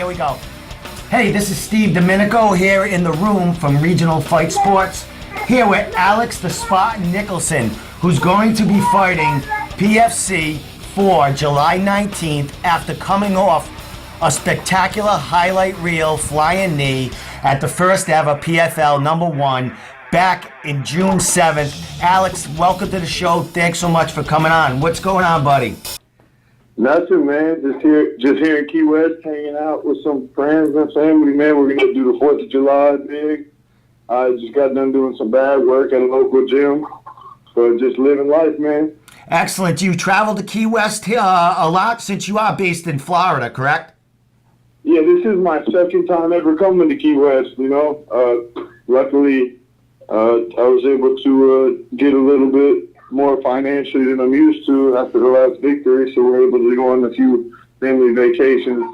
here we go. Hey, this is Steve Domenico here in the room from Regional Fight Sports, here with Alex the Spartan Nicholson, who's going to be fighting PFC for July 19th after coming off a spectacular highlight reel flying knee at the first ever PFL #1 back in June 7th. Alex, welcome to the show. Thanks so much for coming on. What's going on, buddy? Nothing, man. Just here in Key West, hanging out with some friends and family, man. We're going to do the 4th of July big. I just got done doing some bad work at a local gym. So just living life, man. Excellent. You traveled to Key West a lot since you are based in Florida, correct? Yeah, this is my second time ever coming to Key West, you know. Luckily, I was able to get a little bit more financially than I'm used to after the last victory, so we're able to go on a few family vacations.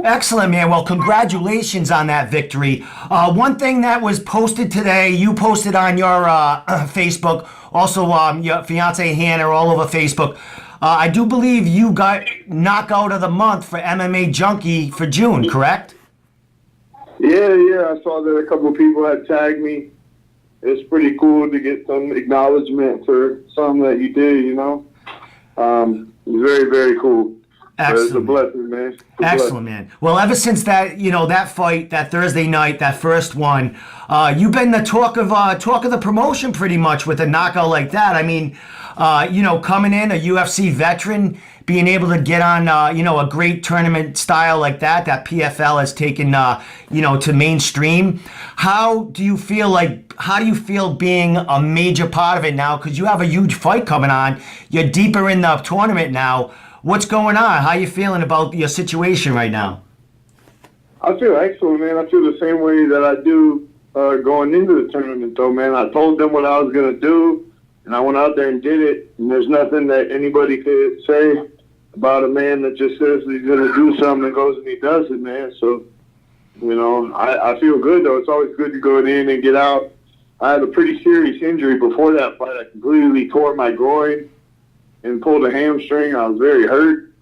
Excellent, man. Well, congratulations on that victory. One thing that was posted today, you posted on your Facebook, also your fiance Hannah all over Facebook. I do believe you got knockout of the month for MMA Junkie for June, correct? Yeah, I saw that a couple of people had tagged me. It's pretty cool to get some acknowledgement for something that you did, you know. Very, very cool. Excellent. It's a blessing, man. Excellent, man. Well, ever since that, that fight, that Thursday night, that first one, you've been the talk of the promotion pretty much with a knockout like that. I mean, coming in, a UFC veteran, being able to get on, a great tournament style like that PFL has taken, to mainstream. How do you feel being a major part of it now? Because you have a huge fight coming on. You're deeper in the tournament now. What's going on? How are you feeling about your situation right now? I feel excellent, man. I feel the same way that I do going into the tournament, though, man. I told them what I was going to do, and I went out there and did it. And there's nothing that anybody could say about a man that just says he's going to do something and goes and he does it, man. So, I feel good, though. It's always good to go in and get out. I had a pretty serious injury before that fight. I completely tore my groin and pulled a hamstring. I was very hurt.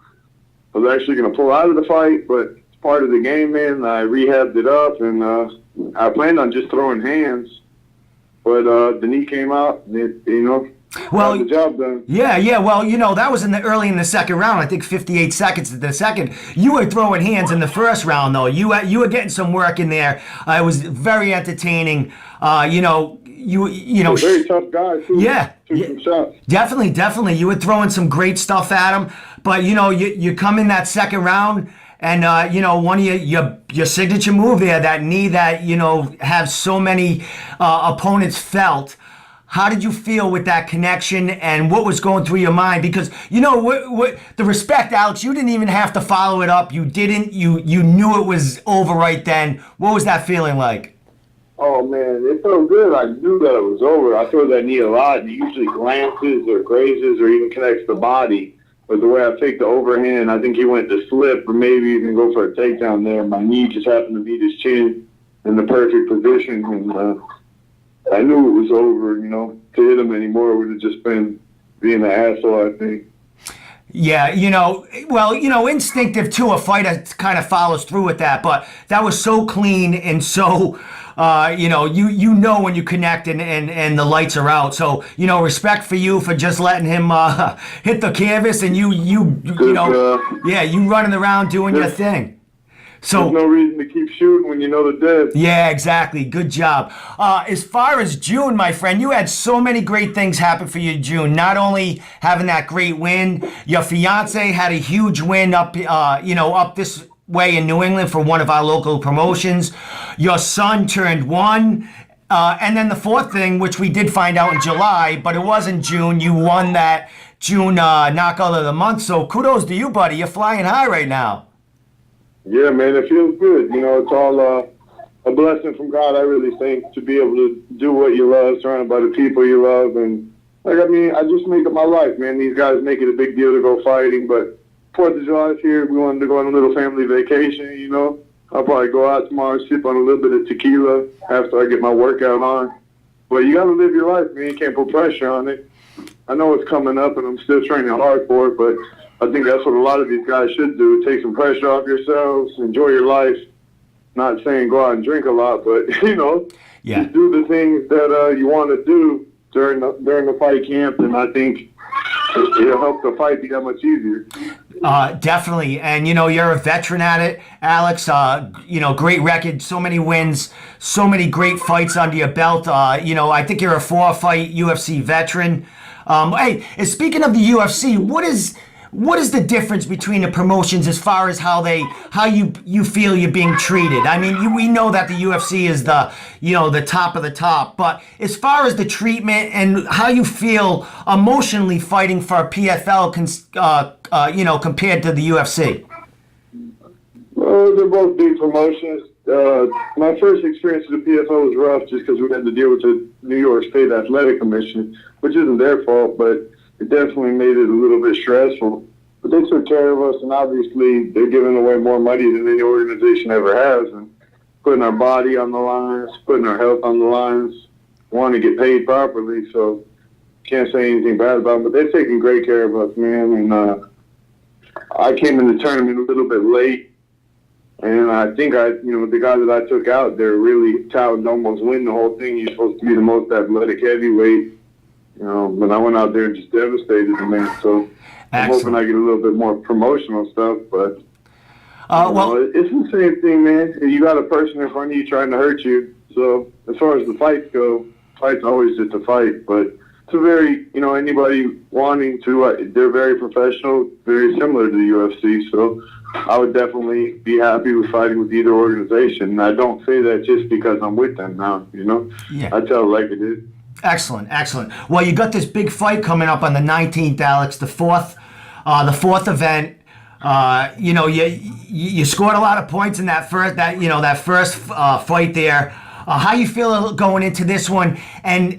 I was actually going to pull out of the fight, but it's part of the game, man. I rehabbed it up, and I planned on just throwing hands. But the knee came out, and got the job done. Yeah. Well, that was early in the second round. I think 58 seconds in the second. You were throwing hands in the first round, though. You were getting some work in there. It was very entertaining. You very tough guy, too. Yeah. Took some shots. Definitely. You were throwing some great stuff at him. But, you come in that second round and, one of your signature move there, that knee that, have so many opponents felt. How did you feel with that connection and what was going through your mind? Because, the respect, Alex, you didn't even have to follow it up. You didn't. You knew it was over right then. What was that feeling like? Oh, man, it felt good. I knew that it was over. I throw that knee a lot, and it usually glances or grazes or even connects the body. But the way I picked the overhand, I think he went to slip or maybe even go for a takedown there. My knee just happened to meet his chin in the perfect position, and I knew it was over. To hit him anymore would have just been being an asshole, I think. Yeah, instinctive too. A fighter kind of follows through with that, but that was so clean and so, when you connect and the lights are out. So, respect for you for just letting him hit the canvas and you running around doing your thing. So there's no reason to keep shooting when you know the dead. Yeah, exactly. Good job. As far as June, my friend, you had so many great things happen for you in June. Not only having that great win, your fiance had a huge win up this way in New England for one of our local promotions. Your son turned 1. And then the fourth thing, which we did find out in July, but it was in June, you won that June knockout of the month. So kudos to you, buddy. You're flying high right now. Yeah, man, it feels good. It's all a blessing from God, I really think, to be able to do what you love, surrounded by the people you love. And, I just make it my life, man. These guys make it a big deal to go fighting. But 4th of July is here. We wanted to go on a little family vacation, I'll probably go out tomorrow, sip on a little bit of tequila after I get my workout on. But you got to live your life, man. You can't put pressure on it. I know it's coming up, and I'm still training hard for it, but I think that's what a lot of these guys should do. Take some pressure off yourselves, enjoy your life. Not saying go out and drink a lot, but, Yeah. just do the things that you want to do during the fight camp, and I think it'll help the fight be that much easier. Definitely. And, you're a veteran at it, Alex. Great record, so many wins, so many great fights under your belt. I think you're a 4-fight UFC veteran. Hey, and speaking of the UFC, what is the difference between the promotions as far as how you feel you're being treated? I mean, we know that the UFC is the top of the top, but as far as the treatment and how you feel emotionally fighting for PFL, compared to the UFC. Well, they're both big promotions. My first experience with the PFL was rough just because we had to deal with the New York State Athletic Commission, which isn't their fault, but it definitely made it a little bit stressful. But they took care of us, and obviously they're giving away more money than any organization ever has, and putting our body on the lines, putting our health on the lines, wanting to get paid properly. So can't say anything bad about them, but they're taking great care of us, man. And I came in the tournament a little bit late, and I think the guy that I took out there really touted to almost win the whole thing. You're supposed to be the most athletic heavyweight. But I went out there and just devastated the man. So I'm hoping I get a little bit more promotional stuff. But it's the same thing, man. You got a person in front of you trying to hurt you. So as far as the fights go, fight's always just a fight. But it's a very, anybody wanting to, they're very professional, very similar to the UFC. So I would definitely be happy with fighting with either organization. And I don't say that just because I'm with them now, Yeah. I tell it like it is. Excellent. Well, you got this big fight coming up on the 19th, Alex, the fourth event. You scored a lot of points in that first fight there. How you feel going into this one? And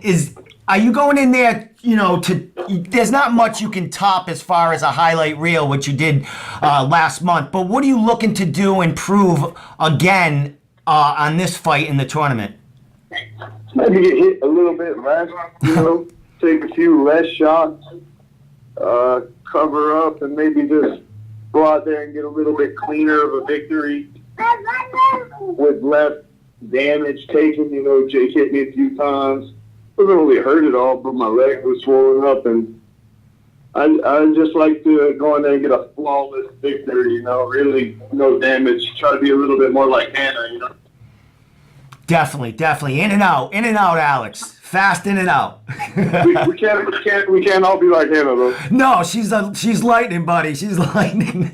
are you going in there, there's not much you can top as far as a highlight reel, which you did last month, but what are you looking to do and prove again on this fight in the tournament? Maybe get hit a little bit less, take a few less shots, cover up, and maybe just go out there and get a little bit cleaner of a victory with less damage taken. Jake hit me a few times. It wasn't really hurt at all, but my leg was swollen up, and I just like to go in there and get a flawless victory, really no damage. Try to be a little bit more like Hannah, Definitely. In and out, Alex. Fast in and out. we can't all be like Hannah, though. No, she's lightning, buddy. She's lightning.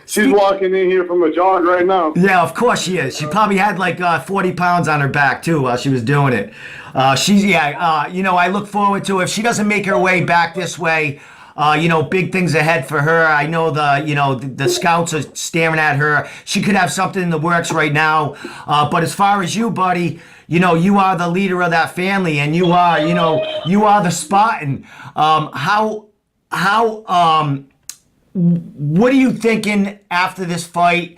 She's walking in here from a jog right now. Yeah, of course she is. She probably had like 40 pounds on her back too while she was doing it. I look forward to if she doesn't make her way back this way. Big things ahead for her. I know the scouts are staring at her. She could have something in the works right now. But as far as you, buddy, you are the leader of that family, and you are the Spartan. What are you thinking after this fight?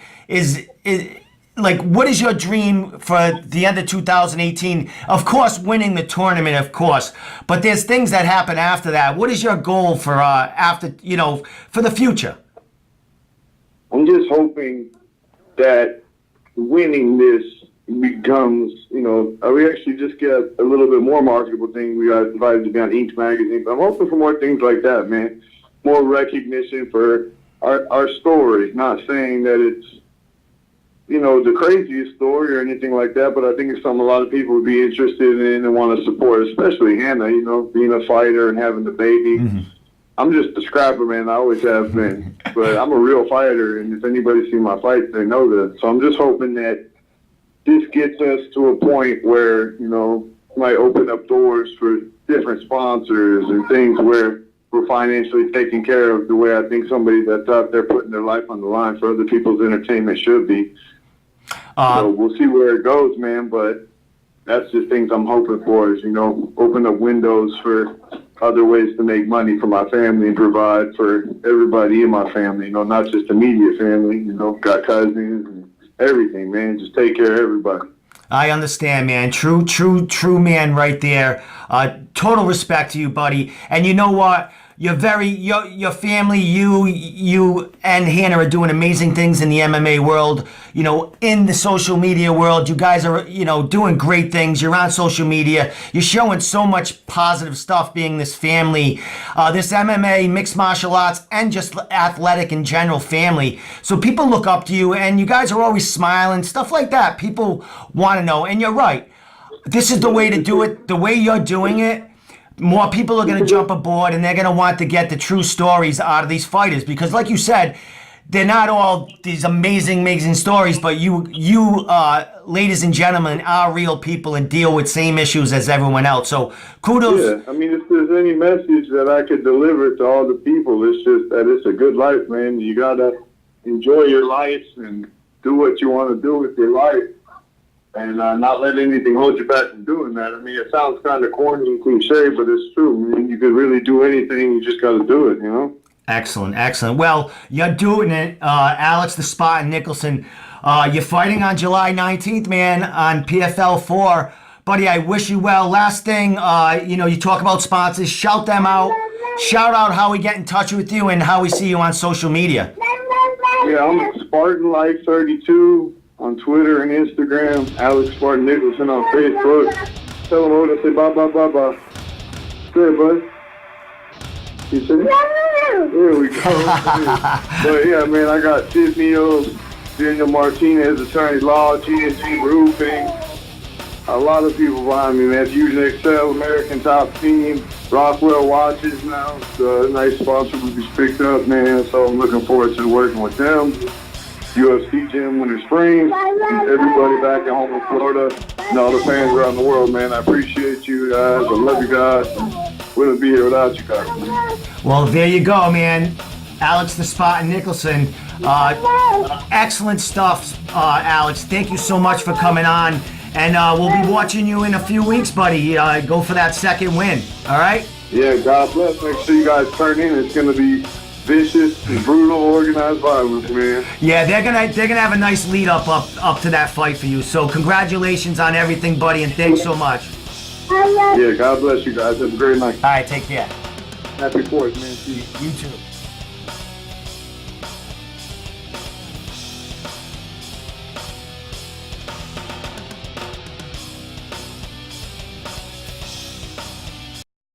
What is your dream for the end of 2018? Of course, winning the tournament, of course. But there's things that happen after that. What is your goal for for the future? I'm just hoping that winning this becomes, we actually just get a little bit more marketable thing. We got invited to be on Inc. magazine. But I'm hoping for more things like that, man. More recognition for our story. Not saying that it's the craziest story or anything like that, but I think it's something a lot of people would be interested in and want to support, especially Hannah, being a fighter and having the baby. Mm-hmm. I'm just a scrapper, man. I always have been. But I'm a real fighter, and if anybody's seen my fights, they know that. So I'm just hoping that this gets us to a point where, might open up doors for different sponsors and things where we're financially taken care of the way I think somebody that's out there putting their life on the line for other people's entertainment should be. So we'll see where it goes, man, but that's just things I'm hoping for is, open up windows for other ways to make money for my family and provide for everybody in my family, not just immediate family, got cousins and everything, man. Just take care of everybody. I understand, man. True man right there. Total respect to you, buddy. And you know what? your family, you and Hannah are doing amazing things in the MMA world, in the social media world. You guys are, doing great things. You're on social media. You're showing so much positive stuff being this family, this MMA, mixed martial arts, and just athletic in general family. So people look up to you, and you guys are always smiling, stuff like that. People want to know, and you're right. This is the way to do it. The way you're doing it, more people are going to jump aboard, and they're going to want to get the true stories out of these fighters, because like you said, they're not all these amazing stories, but you ladies and gentlemen, are real people and deal with same issues as everyone else. So kudos. Yeah, I mean, if there's any message that I could deliver to all the people, it's just that it's a good life, man. You got to enjoy your life and do what you want to do with your life, and not let anything hold you back from doing that. I mean, it sounds kind of corny and cliche, but it's true, man. You could really do anything. You just got to do it, Excellent. Well, you're doing it, Alex the Spartan Nicholson. You're fighting on July 19th, man, on PFL 4. Buddy, I wish you well. Last thing, you talk about sponsors. Shout them out. Shout out how we get in touch with you and how we see you on social media. Yeah, I'm Spartan Life 32 on Twitter and Instagram. Alex Spartan Nicholson on Facebook. Tell them what I say. Bye. Good, bud. You see? There we go. But yeah, man, I got Sidney Daniel Martinez, Attorney Law, G&G Roofing. A lot of people behind me, man. Fusion Excel, American Top Team, Rockwell Watches now. It's a nice sponsor we just picked up, man. So I'm looking forward to working with them. UFC Gym Winter Springs, everybody back at home in Florida, and all the fans around the world, man. I appreciate you guys. I love you guys. Wouldn't be here without you guys, man. Well, there you go, man. Alex the Spartan Nicholson. Excellent stuff, Alex. Thank you so much for coming on. And we'll be watching you in a few weeks, buddy. Go for that second win. All right? Yeah, God bless. Make sure you guys turn in. It's going to be vicious and brutal, organized violence, man. Yeah, they're gonna have a nice lead up to that fight for you. So congratulations on everything, buddy, and thanks so much. Yeah, God bless you guys. Have a great night. All right, take care. Happy 4th, man. See you. You too.